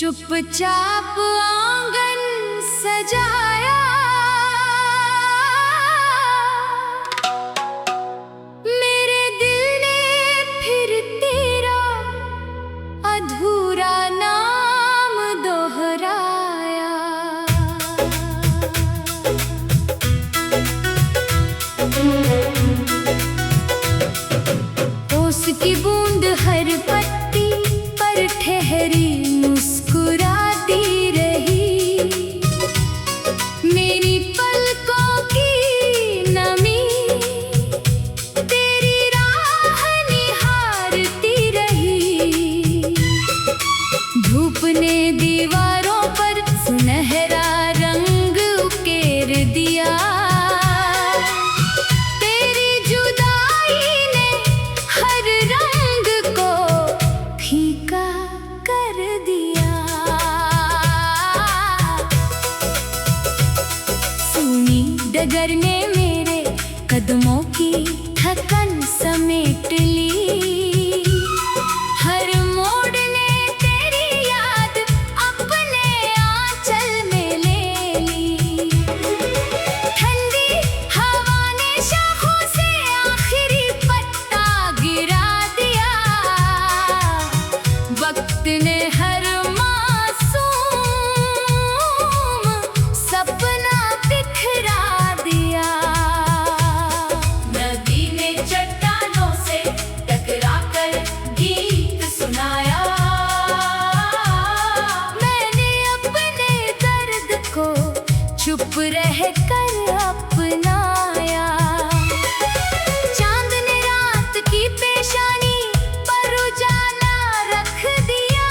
चुपचाप आंगन सजाया, मेरे दिल ने फिर तेरा अधूरा नाम दोहराया। ओस की बूंद हर पत्ती पर ठहरी मुस्कुराती रही, मेरी पलकों की नमी तेरी राह निहारती रही। धूप ने दीवारों पर सुनहरा रंग उकेर दिया, तेरी जुदाई ने हर रंग को फीका कर दिया। सूनी डगर ने मेरे कदमों की थकन समेट ली, हर मोड़ ने तेरी याद अपने आंचल में ले ली। ठंडी हवा ने शाखों से आखिरी पत्ता गिरा दिया, वक्त ने हर मासूम सपना बिखरा दिया। नदी ने चट्टानों से टकरा कर गीत सुनाया, मैंने अपने दर्द को चुप रह कर अपनाया। चांद ने रात की पेशानी पर उजाला रख दिया,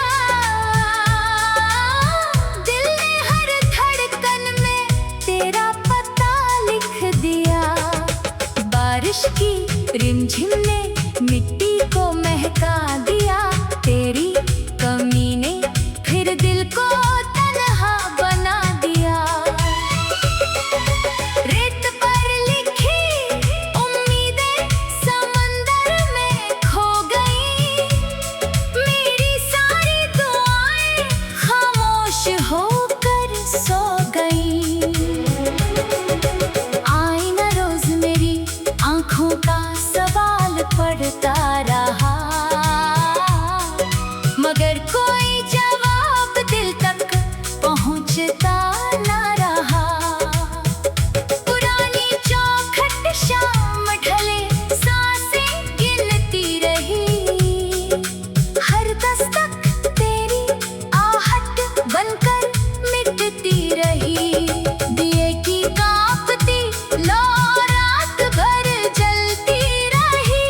दिल ने हर धड़कन में तेरा पता लिख दिया। बारिश की रिमझिम ने मिट्टी को महका दिया, तेरी कमी ने फिर दिल को तन्हा बना दिया। रेत पर लिखी उम्मीदें समंदर में खो गई, मेरी सारी दुआएं खामोश होकर सो गई। आईना रोज मेरी आंखों का सवाल पढ़ता रहा, मगर कोई जवाब दिल तक पहुंचता ना रहा। पुरानी चौखट शाम ढले सांसें गिनती रही, हर दस्तक तेरी आहट बनकर मिटती रही। दिए की कांपती लौ रात भर जलती रही,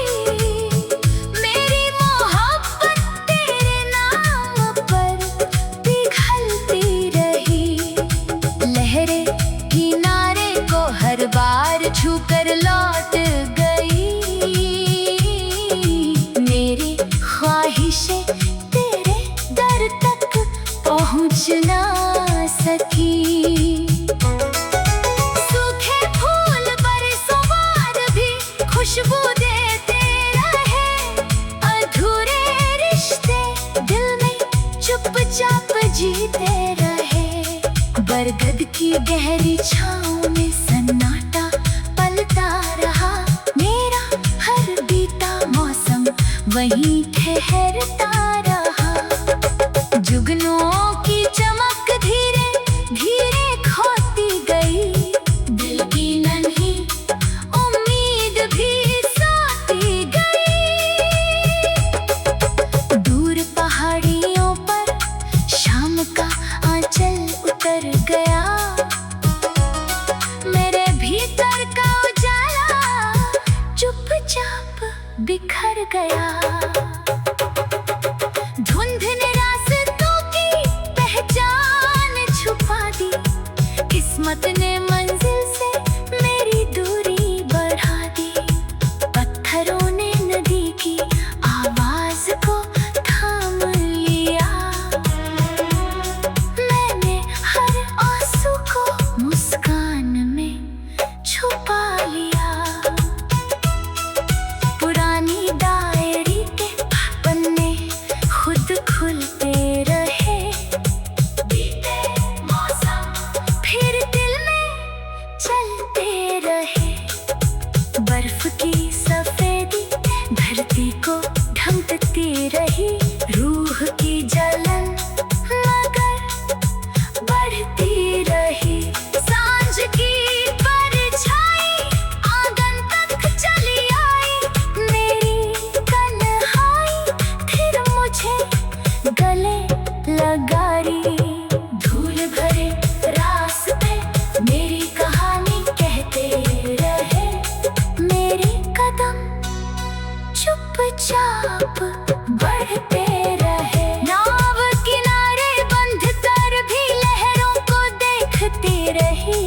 मेरी मोहब्बत तेरे नाम पर पिघलती रही। लहरें किनारे को हर बार छूकर लौट गई, मेरी ख्वाहिशें तेरे दर तक पहुंच ना सकी। सूखे फूल बरसों बाद भी खुशबू देते रहे, अधूरे रिश्ते दिल में चुपचाप जीते रहे। बरगद की गहरी छाँव में सन्नाटा पलता रहा, मेरा हर बीता मौसम वहीं ठहरता रहा। जुगनुओं की चमक धीरे धीरे खोती गई, दिल की नन्ही उम्मीद भी सोती गई। दूर पहाड़ियों पर शाम का आंचल उतर गया, मेरे भीतर का उजाला चुपचाप बिखर गया। धुंध ने रास्तों की पहचान छुपा दी, किस्मत ने मंजिल से मेरी दूरी बढ़ा दी। पत्थरों ने नदी की आवाज को थाम लिया, मैंने हर आंसू को मुस्कान में छुपा लिया। पुरानी डायरी के पन्ने खुद खुलते रहे, गले लगा रही। धूल भरे रास्ते मेरी कहानी कहते रहे, मेरे कदम चुपचाप बढ़ते रहे। नाव किनारे बंध कर भी लहरों को देखती रही,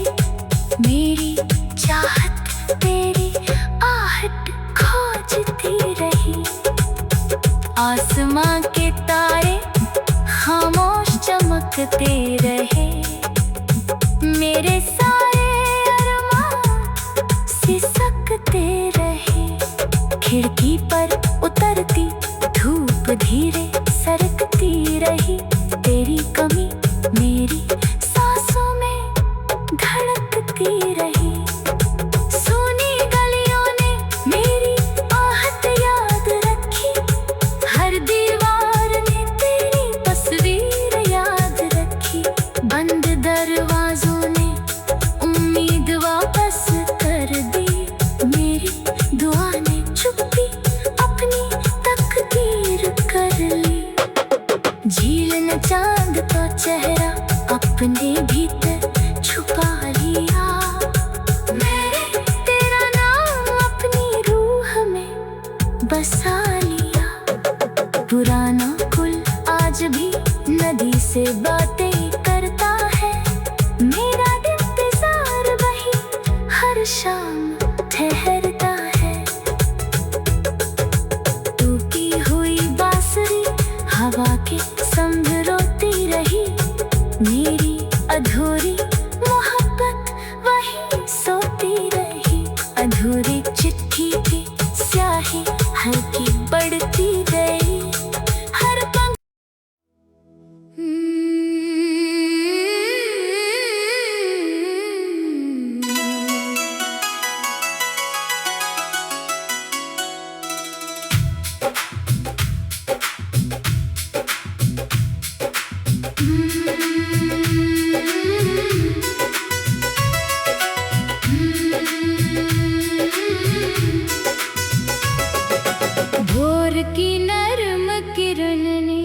मेरी चाहत तेरी आहट खोजती रही। आसमां के तारे खामोश चमकते रहे, मेरे सारे अरमान सिसकते रहे। खिड़की पर उतरती धूप धीरे सरकती रही, तेरी कमी मेरी सांसों में धड़कती रही। सूनी गलियों ने मेरी आहट याद रखी, हर दीवार ने तेरी तस्वीर याद रखी। बंद दरवाजों ने उम्मीद वापस कर दी, मेरी दुआ ने चुप्पी अपनी तकदीर कर ली। झील ने चांद का चेहरा अपने भीतर छुपा लिया, मैंने तेरा नाम अपनी रूह में बसा लिया। पुराना पुल आज भी नदी से बातें करता है, मेरा इंतजार वही हर शाम ठहरता है। टूटी हुई बांसुरी हवा के संग रोती रही, मेरी अधूरी मोहब्बत वही सोती रही। अधूरी चिट्ठी की स्याही हल्की बढ़ती गई, हर पंख भोर की नरम किरण ने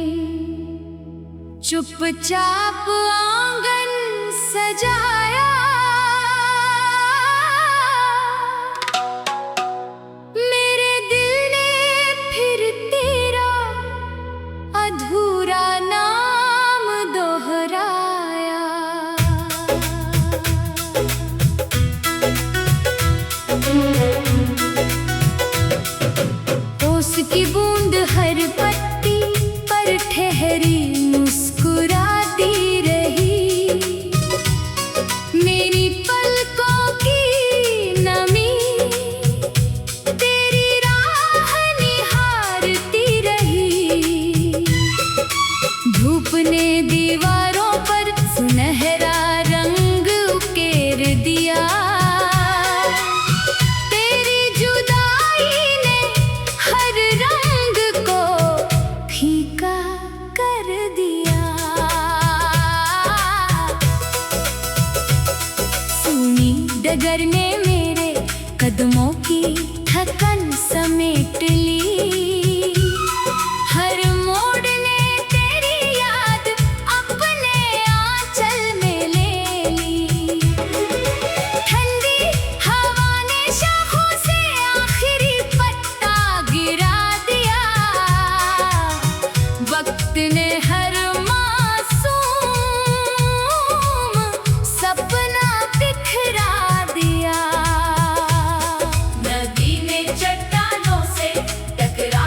चुपचाप आंगन सजाया। मेरे दिल ने फिर तेरा अधूरा नाम दोहराया। ओस की बूंद हर पत्ती पर ठहरी मुस्कुराती रही, मेरी पलकों की नमी तेरी राह निहारती रही। धूप ने दीवारों पर सुनहरा रंग उकेर दिया, तेरी जुदाई ने हर रंग को फीका कर दिया। सूनी डगर ने मेरे कदमों की थकन समेट ली, हर मोड़ ने तेरी याद अपने आंचल में ले ली। ठंडी हवा ने शाखों से आखिरी पत्ता गिरा दिया, वक्त ने हर मासूम सपना बिखरा दिया। नदी ने चट्टानों से टकरा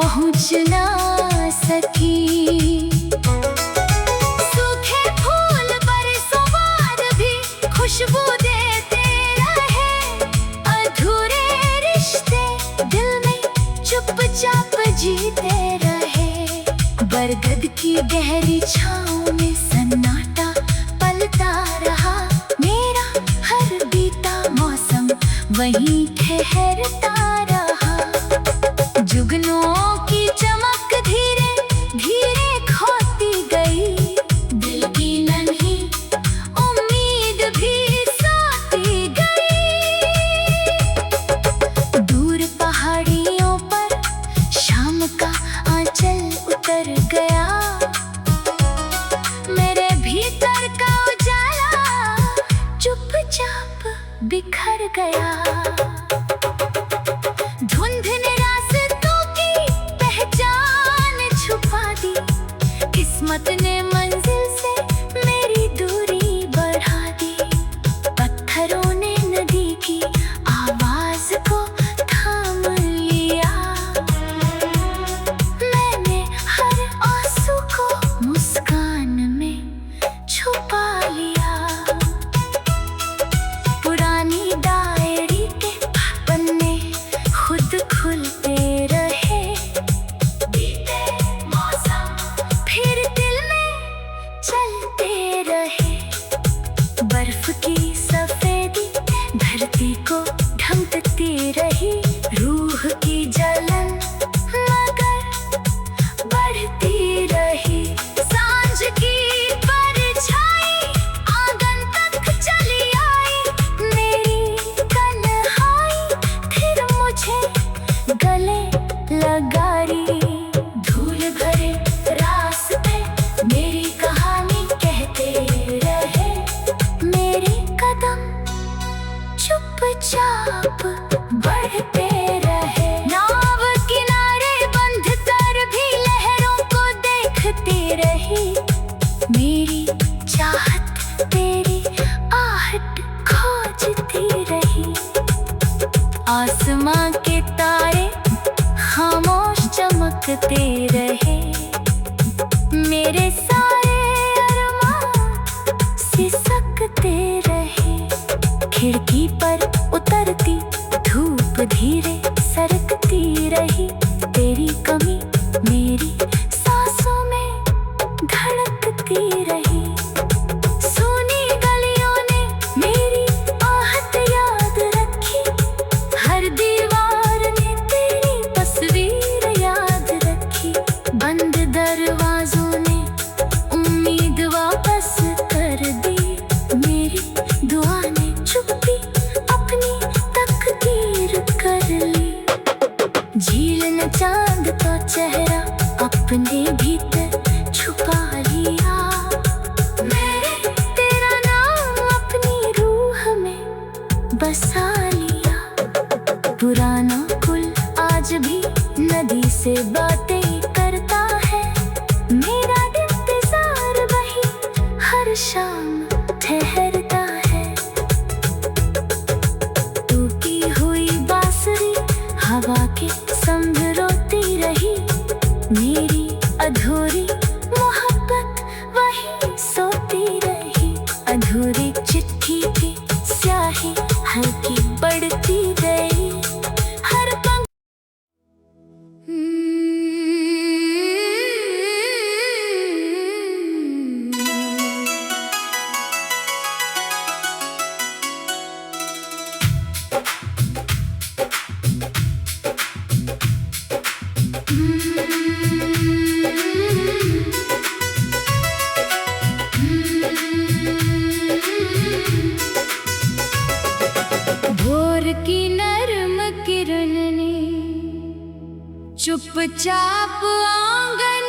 पहुँच ना सकी। सूखे फूल बरसों बाद भी खुशबू देते रहे, अधूरे रिश्ते दिल में चुपचाप जीते रहे। बरगद की गहरी छाँव में सन्नाटा पलता रहा, मेरा हर बीता मौसम वहीं ठहरता रहा। जुगनुओं की चमक धीरे धीरे खोती गई, दिल की नन्ही उम्मीद भी सोती गई। दूर पहाड़ियों पर शाम का आंचल उतर गया, मेरे भीतर का उजाला चुपचाप बिखर गया। धुंध ने रास्तों की पहचान छुपा दी, किस्मत ने मंजिल से मेरी दूरी बढ़ा दी। पत्थरों ने नदी की आवाज को थाम लिया, मैंने हर आंसू को मुस्कान में छुपा लिया। पुरानी डायरी के पन्ने खुद खुलते रहे, बीते मौसम फिर दिल में चलते रहे। बर्फ की सफेदी धरती को ढंकती रही, रूह की जलन मगर बढ़ती रही। सांझ की परछाई आंगन तक चली आई, मेरी तन्हाई फिर मुझे गले लगा रही। धूल भरे रास्ते मेरी कहानी कहते रहे, मेरे कदम चुपचाप बढ़ते रहे। नाव किनारे बंध कर भी लहरों को देखती रही, मेरी चाहत तेरी आहट खोजती रही। आसमां के तारे खामोश चमकते रहे, मेरे सारे अरमान सिसकते रहे। खिड़की पर उतरती धूप धीरे सरकती रही, तेरी कमी मेरी सांसों में धड़कती रही। सूनी गलियों ने मेरी आहट याद रखी, हर दीवार ने तेरी तस्वीर याद रखी। बंद दरवाजों ने उम्मीद वापस कर दी, मेरी दुआ ने चुप्पी अपनी तकदीर कर ली। झील ने चांद का चेहरा अपने भीतर छुपा लिया, मैंने तेरा नाम अपनी रूह में बसा लिया। पुराना पुल आज भी नदी से बातें करता है, मेरा इंतजार वही हर शाम ठहरता है। टूटी हुई बांसुरी हवा के संग रोती रही, मेरी अधूरी मोहब्बत वही सोती रही। अधूरी चिट्ठी की स्याही हल्की बढ़ती गई, हर पंख भोर की नरम किरण ने चुपचाप आंगन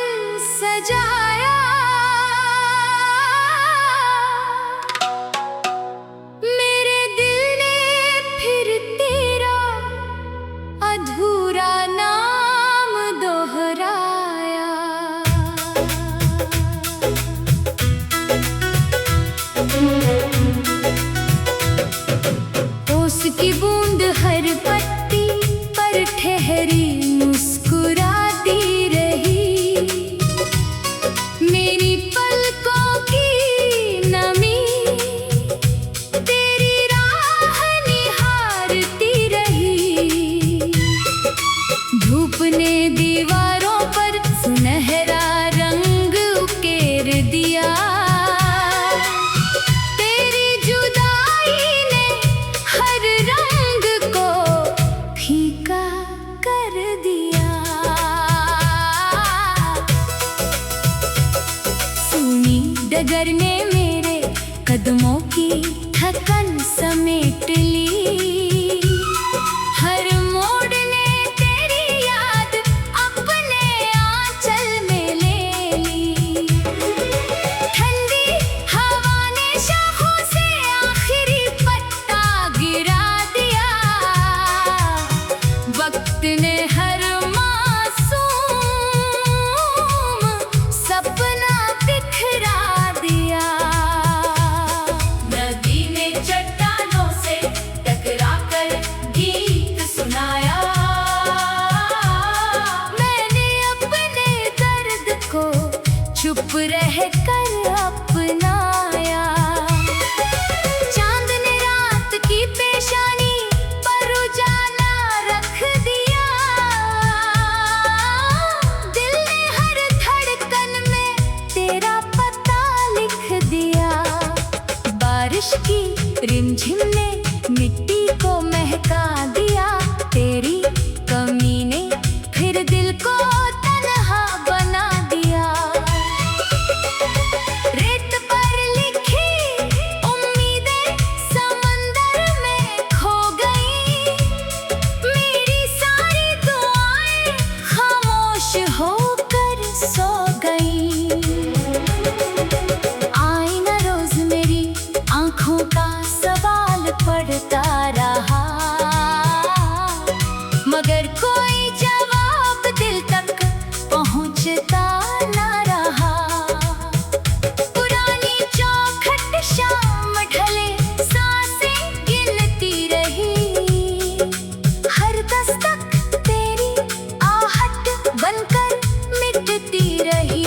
सजाया, मेरे दिल ने फिर तेरा अधूरा नाम दोहराया। ओस की बूंद हर पत्ती पर ठहरी मुस्कुराती अपने दीवारों पर सुनहरा रंग उकेर दिया। तेरी जुदाई ने हर रंग को फीका कर दिया। सूनी डगर ने मेरे कदमों की थकन समेट ली। हर मोड़ ने तेरी याद अपने आंचल में ले ली। ठंडी हवा ने शाखों से आखिरी पत्ता गिरा दिया। वक्त ने हर मासूम सपना बिखरा दिया। नदी ने चट्टानों से टकरा कर गीत सुनाया। मैंने अपने दर्द को चुप रह कर अपनाया। चांद ने रात की पेशानी पर उजाला रख दिया। दिल ने हर धड़कन में तेरा पता लिख दिया। बारिश की रिमझिम ने मिट्टी को महका दिया। तेरी कमी ने फिर दिल को तन्हा बना दिया। रेत पर लिखी उम्मीदें समंदर में खो गई। मेरी सारी दुआएं खामोश होकर सो गई। आईना रोज मेरी आंखों का सवाल पढ़ता रहा, मगर कोई जवाब दिल तक पहुंचता ना रहा। पुरानी चौखट शाम ढले सांसें गिनती रही। हर दस्तक तेरी आहट बनकर मिटती रही।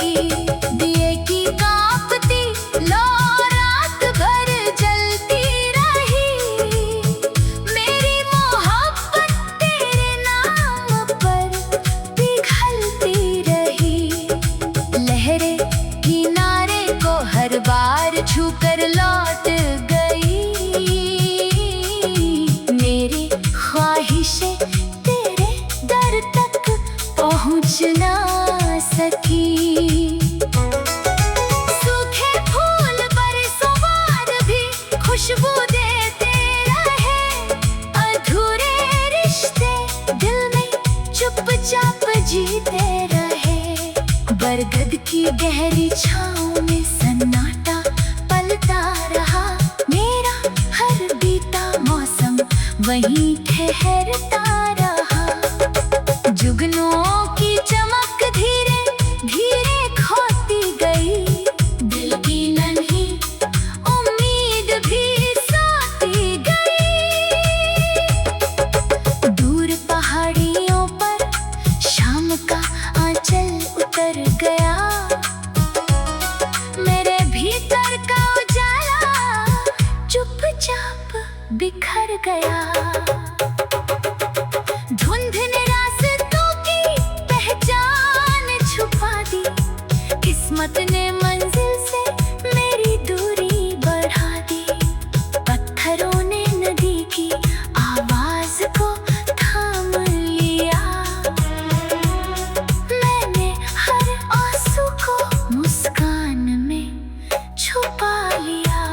दिए की कांपती लौ रात भर जलती रही। मेरी मोहब्बत तेरे नाम पर पिघलती रही। लहरें किनारे को हर बार छूकर लौट गई। मेरी ख्वाहिशें तेरे दर तक पहुंच ना सकी। सूखे फूल बरसों बाद भी खुशबू देते रहे। अधूरे रिश्ते दिल में चुपचाप जीते रहे। बरगद की गहरी छाँव में सन्नाटा पलता रहा। मेरा हर बीता मौसम वहीं ठहरता रहा। जुगनुओं की चमक धीरे धीरे खोती गई। दिल की नन्ही उम्मीद भी सोती गई। दूर पहाड़ियों पर शाम का आंचल उतर गया। मेरे भीतर का उजाला चुपचाप बिखर गया। धुंध ने रास्तों की पहचान छुपा दी। किस्मत ने मंजिल से मेरी दूरी बढ़ा दी। पत्थरों ने नदी की आवाज को थाम लिया। मैंने हर आंसू को मुस्कान में छुपा लिया।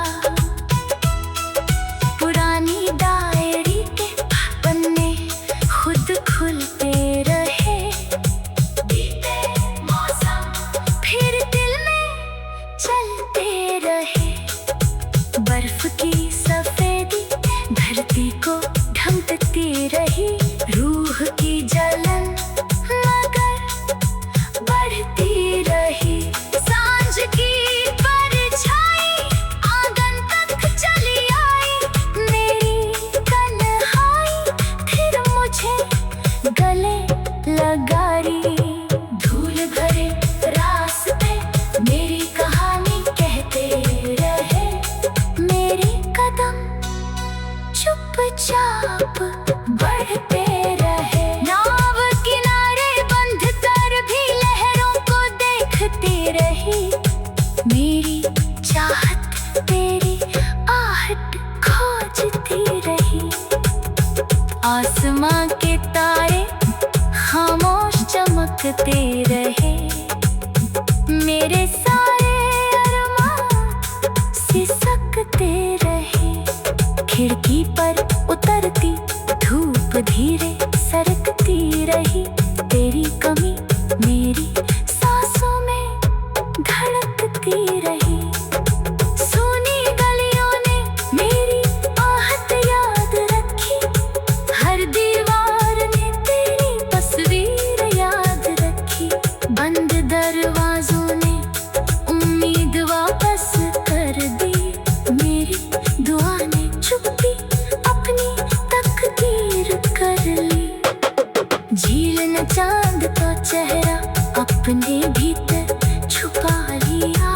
पुरानी डायरी के पन्ने खुद खुलते रहे। बीते मौसम फिर दिल में चलते रहे। बर्फ की सफेदी धरती को ढंकती रही। रूह की जलन मगर बढ़ती रही। सांझ की परछाई आंगन तक चली आई। मेरी तन्हाई फिर मुझे गले लगा रही। धूल भरे रास्ते मेरी कहानी कहते रहे। मेरे कदम चुपचाप बढ़ते रहे। नाव किनारे धड़कते रहे। मेरे सारे अरमान सिसकते रहे। खिड़की पर उतरती धूप धीरे सरकती रही। तेरी कमी मेरी सांसों में धड़कती रही। सोनी गलियों ने मेरी आहट याद रखी। हर दीवार ने तेरी तस्वीर याद रखी। बंद दरवाजों ने उम्मीद वापस कर दी। मेरी दुआ ने चुप्पी अपनी तकदीर कर ली। झील ने चांद का चेहरा अपने भीतर छुपा लिया।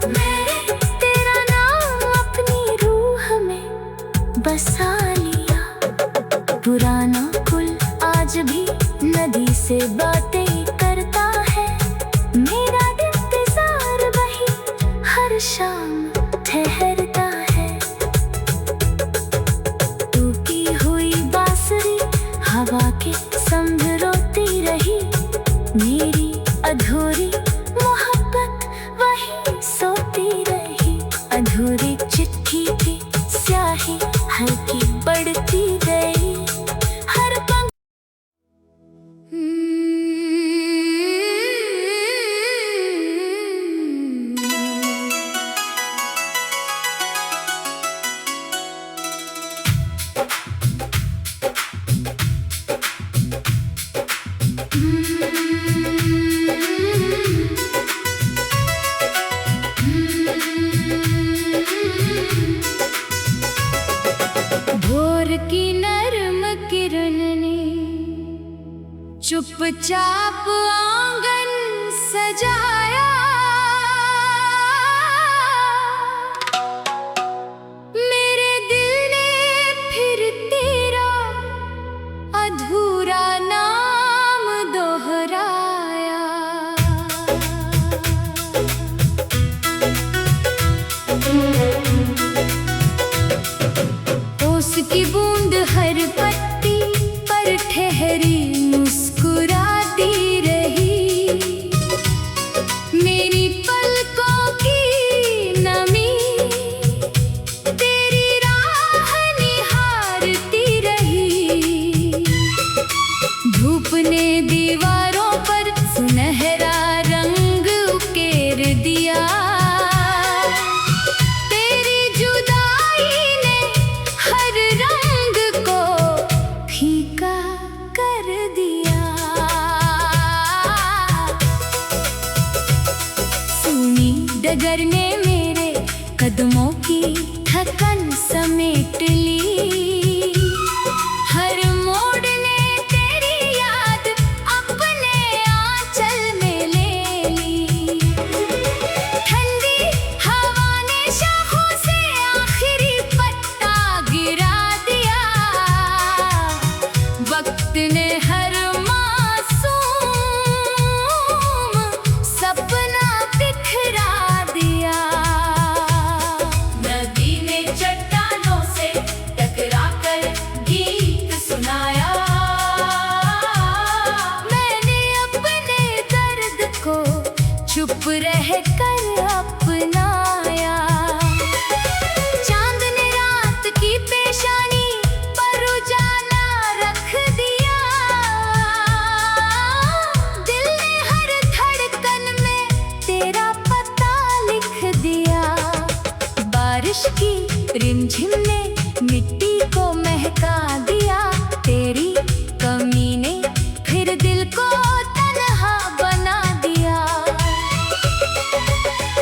मैंने तेरा नाम अपनी रूह में बसा लिया। पुराना पुल आज भी नदी से बातें करता है। मेरा इंतजार वही हर शाम ठहरता है। टूटी हुई बांसुरी हवा के संग रोती रही। मेरी अधूरी मोहब्बत वही सोती रही। अधूरी चिट्ठी की स्याही हल्की बढ़ती गई। हर पंख भोर की नरम किरण ने चुपचाप आंगन सजाया। मेरे दिल ने फिर तेरा अधूरा नाम दोहराया। ओस की बूंद हर पत्ती पर ठहरी मुस्कुराती रही। मेरी पलकों की नमी तेरी राह निहारती रही। धूप ने दीवारों पर सुनहरा रंग उकेर दिया। तेरी जुदाई ने हर रंग को फीका कर दिया। सुनी डगर ने मेरे कदमों की थकन समेट ली। हर मोड़ ने तेरी याद अपने आंचल में ले ली। ठंडी हवा ने शाखों से आखिरी पत्ता गिरा दिया। वक्त ने हर मासूम सपना बिखरा दिया। नदी ने चट्टानों से टकरा कर गीत सुनाया। मैंने अपने दर्द को चुप रह कर अपनाया। चांद ने रात की पेशानी पर उजाला रख दिया। दिल ने हर धड़कन में तेरा पता लिख दिया। बारिश की रिमझिम ने मिट्टी को महका दिया। तेरी कमी ने फिर दिल को तन्हा बना दिया।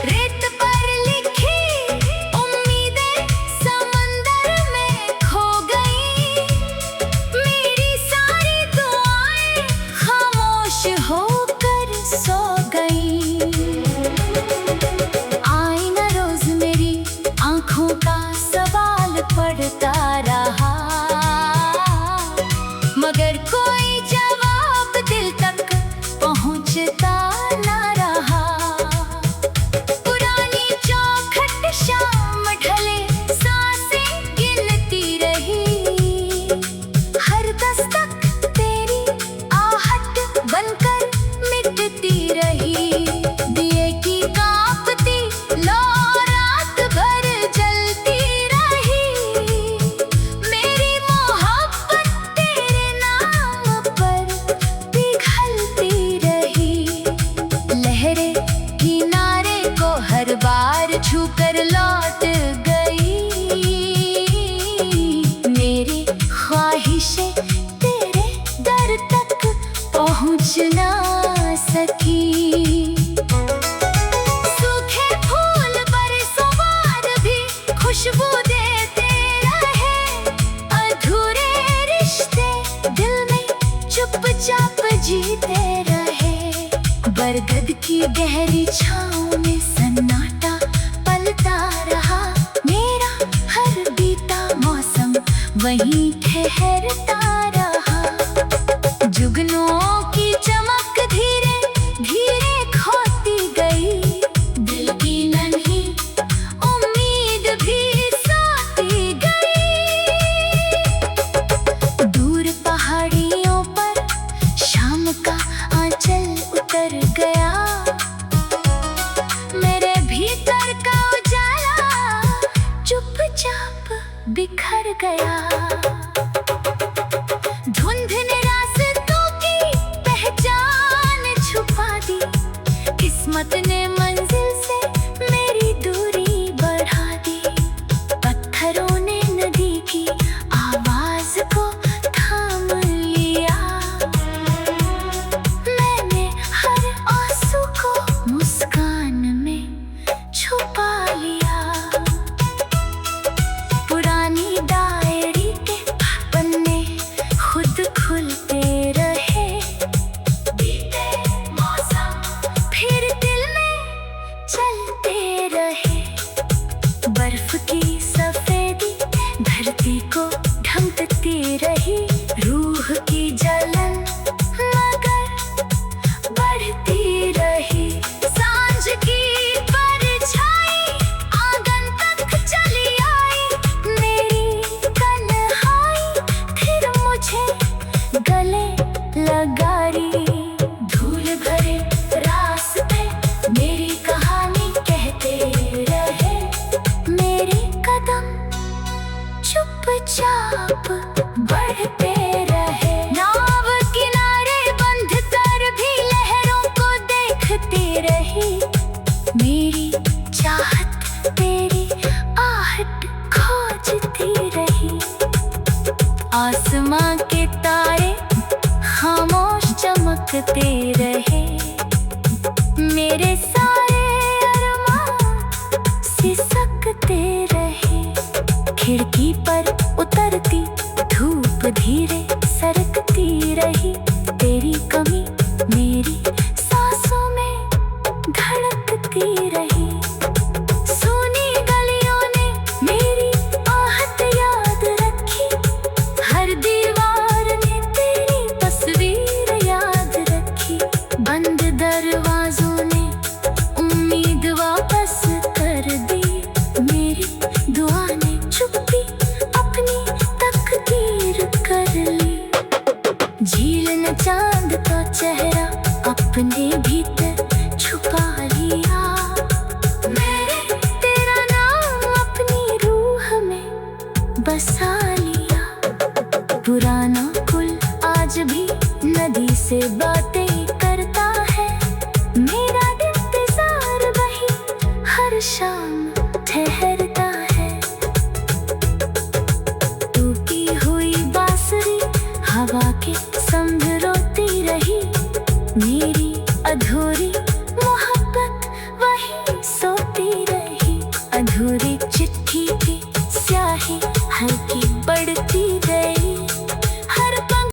रेत पर लिखी उम्मीदें समंदर में खो गई। मेरी सारी दुआएं खामोश होकर सो गई। आईना रोज मेरी आंखों का सवाल पढ़ता रहा। मगर कोई जवाब दिल तक पहुंचता ना रहा। पुरानी चौखट शाम ढले सांसें गिनती रही। हर दस्तक तेरी आहट बनकर ना सकी। सूखे फूल बरसों बाद भी खुशबू देते रहे, अधूरे रिश्ते दिल में चुपचाप जीते रहे। बरगद की गहरी छाँव में सन्नाटा पलता रहा, मेरा हर बीता मौसम वहीं ठहरता रहा। जुगनुओं की चमक धीरे धीरे खोती गई, दिल की नन्ही उम्मीद भी सोती गई। दूर पहाड़ियों पर शाम का आंचल उतर गया, मेरे भीतर का उजाला चुपचाप बिखर गया। धुंध ने रास्तों की पहचान छुपा दी, किस्मत ने मंजिल से मेरी दूरी बढ़ा दी। पत्थरों ने नदी की आवाज को थाम लिया, मैंने हर आंसू को मुस्कान में छुपा लिया। पुरानी डायरी के पन्ने खुद खुलते रहे, बीते मौसम फिर दिल में चलते रहे। बर्फ की सफेदी धरती को ढंकती रही, रूह की जलन मगर बढ़ती रही। सांझ की परछाई आंगन तक चली आई, मेरी तन्हाई फिर मुझे गले लगा रही। धूल भरे रास्ते मेरी कहानी कहते रहे, मेरे कदम चुपचाप बढ़ते रहे। नाव किनारे बंध कर भी लहरों को देखती रही, मेरी चाहत तेरी आहट खोजती रही। आसमां के तारे खामोश चमकते रहे, मेरे सारे अरमान सिसकते रहे। खिड़की पर उतरती धूप धीरे सरकती रही, तेरी कमी मेरी सांसों में धड़कती रही। सूनी गलियों ने मेरी आहट याद रखी, हर दीवार ने तेरी तस्वीर याद रखी। बंद दरवाजों ने उम्मीद वापस कर दी, मेरी दुआ ने चुप्पी अपनी तकदीर कर ली। झील ने चांद का चेहरा अपने भीतर छुपा लिया, मैंने तेरा नाम अपनी रूह में बसा लिया। पुराना पुल आज भी नदी से बातें करता है, मेरा इंतजार वही हर शाम ठहरता है। टूटी हुई बांसुरी हवा के संग रोती रही, मेरी अधूरी मोहब्बत वही सोती रही। अधूरी चिट्ठी की स्याही हल्की बढ़ती गई, हर पंख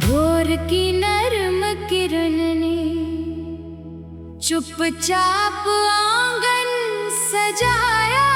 भोर की नरम किरण ने चुपचाप आंगन सजाया,